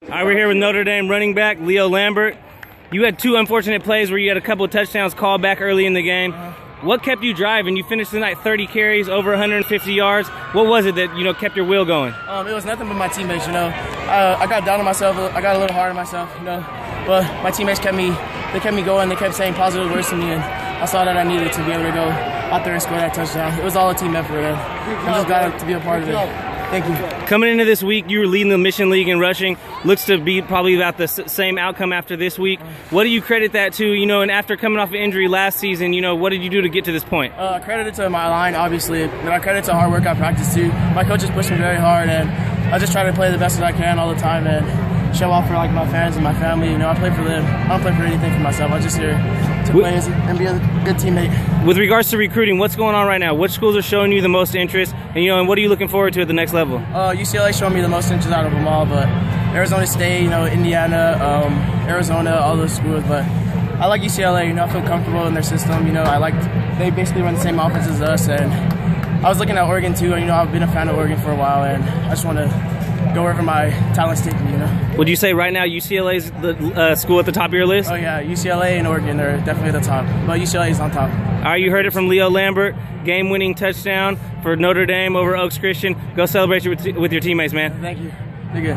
All right, we're here with Notre Dame running back Leo Lambert. You had two unfortunate plays where you had a couple of touchdowns called back early in the game. What kept you driving? You finished the night 30 carries, over 150 yards. What was it that kept your wheel going? It was nothing but my teammates. I got down on myself. I got a little hard on myself. But my teammates kept me going. They kept saying positive words to me, and I saw that I needed to be able to go out there and score that touchdown. It was all a team effort, and I'm just glad to be a part of it. Thank you. Coming into this week, you were leading the Mission League in rushing. Looks to be probably about the same outcome after this week. What do you credit that to? And after coming off an injury last season, what did you do to get to this point? I credit it to my line, obviously, but I credit it to hard work I practice too. My coaches pushed me very hard, and I just try to play the best that I can all the time and show off for my fans and my family. I play for them. I don't play for anything for myself. I'm just here to play and be a good teammate. With regards to recruiting, what's going on right now? Which schools are showing you the most interest, and what are you looking forward to at the next level? UCLA showed me the most interest out of them all, but Arizona State, Indiana, Arizona, all those schools. But I like UCLA. I feel comfortable in their system. They basically run the same offense as us, and I was looking at Oregon too. And I've been a fan of Oregon for a while, and I just want to go wherever my talents take me. Would you say right now UCLA is the school at the top of your list? Oh yeah, UCLA and Oregon are definitely at the top, but UCLA is on top. All right, you heard it from Leo Lambert. Game-winning touchdown for Notre Dame over Oaks Christian. Go celebrate with your teammates, man. Thank you. You're good.